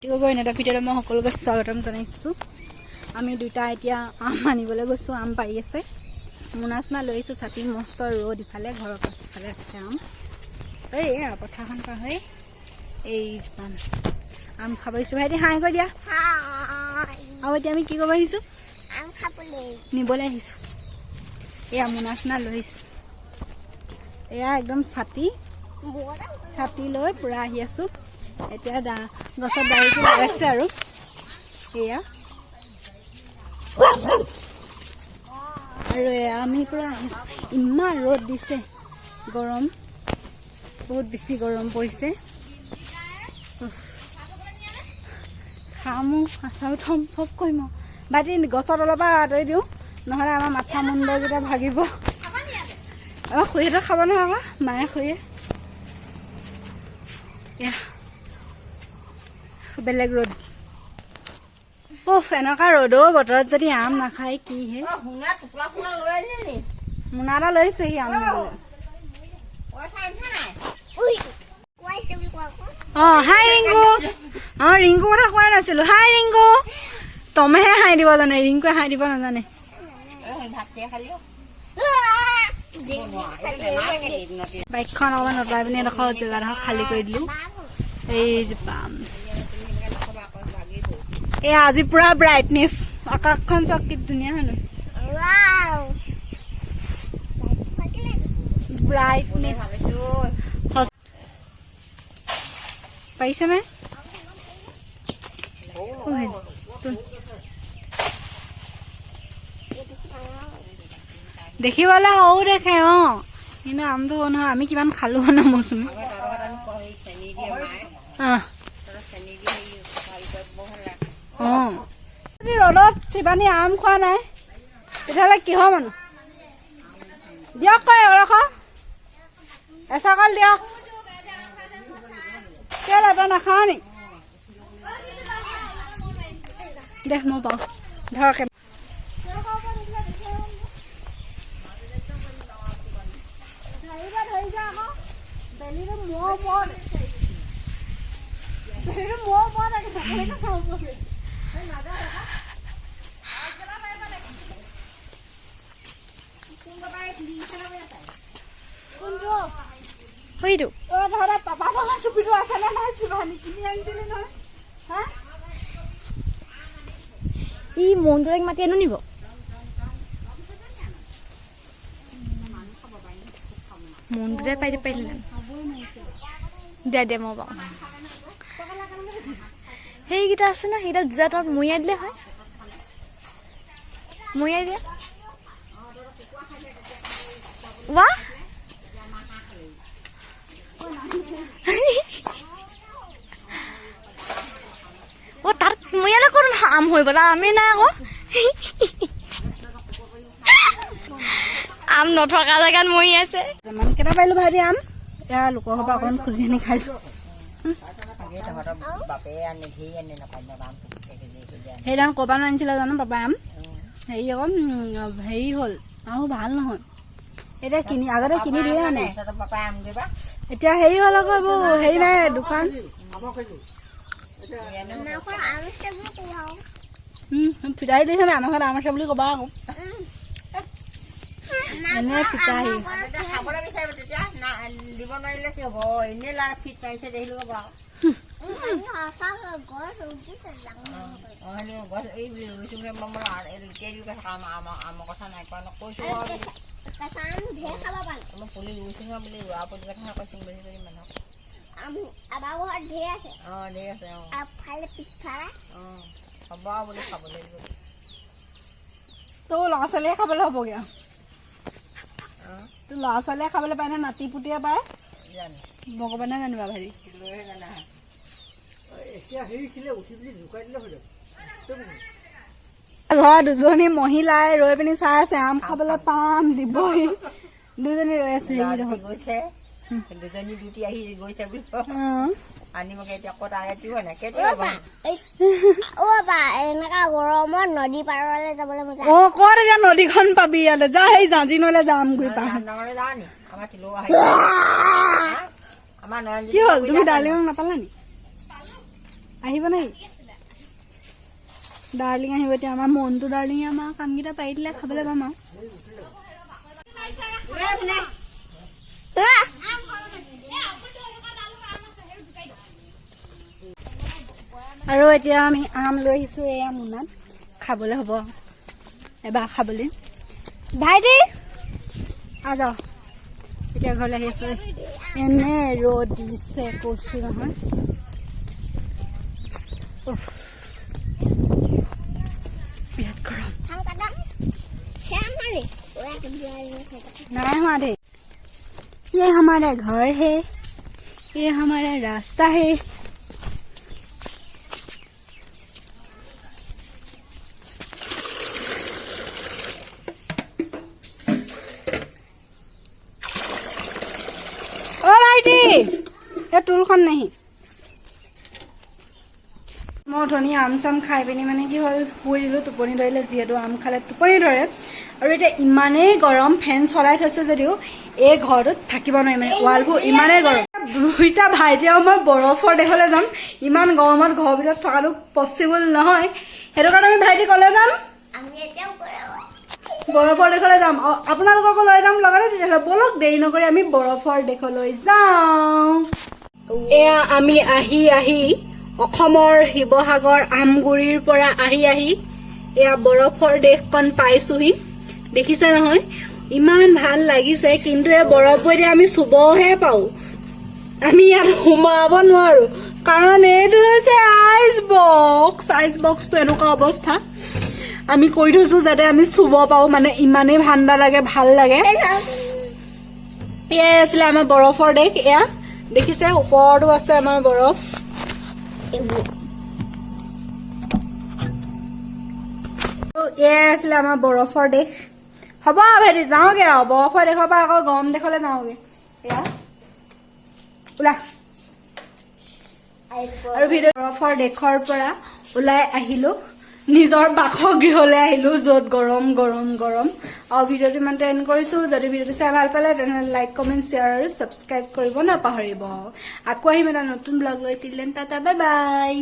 গগৈ এটা ভিডিঅ'ত মই সকলোকে স্বাগতম জনাইছোঁ। আমি দুটা এতিয়া আম আনিবলৈ গৈছোঁ। আম পাৰি আছে। মুনাচমা লৈ আহিছোঁ। ছাতি মস্ত ৰ'দ ইফালে ঘৰৰ পাছফালে আছে আম। এই পথাৰখন পাৰ হৈ এই পাম আম খাব আহিছোঁ। ভাইটি হাঁহ কৈ দিয়া। আৰু এতিয়া আমি কি কৰিব আহিছোঁ? আম খাবলৈ নিবলৈ আহিছোঁ। এয়া মুনাচমা লৈ আহিছোঁ। এয়া একদম ছাতি লৈ পূৰা আহি আছোঁ। এতিয়া গছত ডাইৰেক্ট লগাইছে আৰু এয়া আৰু আমি পূৰা আহিছোঁ। ইমান ৰ'দ দিছে, গৰম বহুত বেছি গৰম পৰিছে। খামো আচাৰো থ'ম চব কৰিম আৰু বাটি গছত অলপ আঁতৰি দিওঁ, নহ'লে আমাৰ মাথা মুণ্ডকেইটা ভাগিব। আমাৰ খুৰীহঁতক খাব নহয় আকৌ মায়ে খুৰীয়ে। এয়া বেলেগ ৰ'দ। এনেকুৱা ৰ'দৰ বতৰত যদি আম নাখায় কি হে। মোনা এটা লৈছে সি আম নিবলৈ। হাই ৰিংকু। ৰিংকু কথা কোৱাই নাছিলো। হাই ৰিংকু। তমেহে হাঁহি দিব জানে, ৰিংকুৱে হাঁহি দিব নাজানে। বাইকখন অকণমান অঁতৰাই পিনি এডোখৰ জেগাডোখৰ খালী কৰি দিলোঁ। এই পাম এয়া আজি পুৰা ব্ৰাইটনেছ। আকাশখন চব কি ধুনীয়া হয় ন। ব্ৰাইটনেছ পাৰিছে নে? দেখিবলৈ সৰু দেখে কিন্তু আমটো নহয়। আমি কিমান খালো মানে মৌচুমী। ৰ'দত চিবানি আম খোৱা নাই তেতিয়াহ'লে কিহৰ মানুহ? দিয়ক কয় ৰখ এচাকল দিয়ক। কেলে তই নাখাৱ নি? দে মই পাওঁ ধৰক। ই মনটোক মাতি আনো নিব। মনটোতে পাই পাৰিলে দে মই পাওঁ। সেইকেইটা আছে ন, সেইকেইটা দুটা তত মৰিয়াই দিলে হয়। মৰিয়াই দিয়া ৱাহ। তাত মৰিয়ালে ক'ত আম হৈ গ'ল? আমি নাই আকৌ। আম নথকা জেগাত মৰি আছে। কেইটা পাৰিলো ভাইটি আম? এতিয়া লোকৰ ঘৰৰ পৰা অকণমান খুজি আনি খাইছো। সেইদিনা ক'ৰপৰা আনিছিলে জানো পাপাই আম? হেৰি আকৌ হেৰি হ'ল আৰু ভাল নহয়। এতিয়া আগতে কিনি দিয়ে আনে, এতিয়া হেৰি হ'ল আকৌ এইবোৰ হেৰি নাই দোকান। ফিটাহি দিছে নাই? আমাৰ ঘৰত আম আছে বুলি ক'বা আকৌ। এনে ফিটাহি দিব নোৱাৰিলে কি হ'ব? এনেই ফিট মাৰিছে দেখিলো ক'বা। আমৰ কথা নাই কোৱা নকৈছো পুলি ৰুইছো বুলি ৰোৱা পুলি কথা কৈছো বুলি যদি মানুহক হ'ব বুলি খাব লাগিব। তোৰ ল'ৰা ছোৱালীয়ে খাবলৈ হ'বগে আৰু। তোৰ ল'ৰা ছোৱালীয়ে খাবলৈ পায় নে নাতি পুতিয়ে পায় ভগৱানে জানিবা ভাৰি। ঘৰত দুজনী মহিলাই ৰৈ পিনি চাই আছে আম খাবলৈ পাম দিবহি। দুজনী ৰৈ আছে গৈছে, দুজনী দুটি আহি গৈছে বুলি আনিবগে। এতিয়া ক'ত এনেকা গৰমত নদী পাৰলৈ যাবলৈ মজা। ক'ত এতিয়া নদীখন পাবি? ইয়ালে যা, সেই জাঁজি নলে যাম গৈ পাৰ। কি হ'ল তুমি ডালিম নাপালা নি? আহিব নাই ডাৰ্লিং আহিব এতিয়া আমাৰ মনটো ডাৰ্লিঙে আমাৰ কামকেইটা পাৰি দিলে খাবলৈ পাম আৰু এতিয়া আমি আম লৈ আহিছো এয়া মোনাত খাবলৈ হ'ব এবাৰ খাবলৈ ভাইটি আ যাও এতিয়া ঘৰলৈ আহি আছো এনে ৰ'দ দিছে কৈছো নহয় বিৰাট গৰম नहीं हुआ थे ये हमारा घर है ये हमारा रास्ता है ओ भाईटी ये टूलखन नहीं मैं धनी आम चाम खाई पिनी माने कि हल शुई दिलो टुपनी धरिले जिहेतु आम खाले टुपनी धरे और इतना इमाने गरम फैन चलाई थैसे जदिও এই ঘৰটোত থাকিব নোৱাৰি মানে ৱালবোৰ ইমানে গৰম দুইটা ভাইটিও মই বৰফৰ দেশলৈ যাম ইমান গৰমত ঘৰৰ ভিতৰত থকাটো পসিবল নহয় হেতু কাৰণে আমি ভাইটি কলে যাম আমি এতিয়াও বৰফৰ দেশলৈ যাম আপোনালোককো লৈ যাম লগতে তেতিয়াহ'লে বলক দেৰি নকৰি আমি বৰফৰ দেশলৈ যাওঁ এয়া আমি আহি আহি অসমৰ শিৱসাগৰ আমগুৰিৰ পৰা আহি আহি এয়া বৰফৰ দেশখন পাইছোহি দেখিছে নহয় ইমান ভাল লাগিছে কিন্তু এই বৰফবোৰ এতিয়া আমি চুবহে পাও আমি ইয়াত সোমাব নোৱাৰো কাৰণ এইটো হৈছে আইচ বক্সটো এনেকুৱা অৱস্থা আমি কৈ থৈছো যাতে আমি চুব পাও মানে ইমানেই ঠাণ্ডা লাগে ভাল লাগে এয়া আছিলে আমাৰ বৰফৰ দেশ এয়া দেখিছে ওপৰতো আছে আমাৰ বৰফ এয়া আছিলে আমাৰ বৰফৰ দেশ হ'ব ভাইটি যাওঁগে আৰু বৰফৰ দেশৰ পৰা আকৌ গৰম দেশলৈ যাওঁগে এয়া ওলা আৰু ভিডিঅ' বৰফৰ দেশৰ পৰা ওলাই আহিলো নিজৰ বাসগৃহলৈ আহিলো য'ত গৰম গৰম গৰম আৰু ভিডিঅ'টো ইমানতে এণ্ড কৰিছো যদি ভিডিঅ'টো চাই ভাল পালে তেনেহ'লে লাইক কমেণ্ট শ্বেয়াৰ আৰু ছাবস্ক্ৰাইব কৰিব নাপাহৰিব আকৌ আহিম এটা নতুন ব্লগ লৈ তিলেন টাটা বাই বাই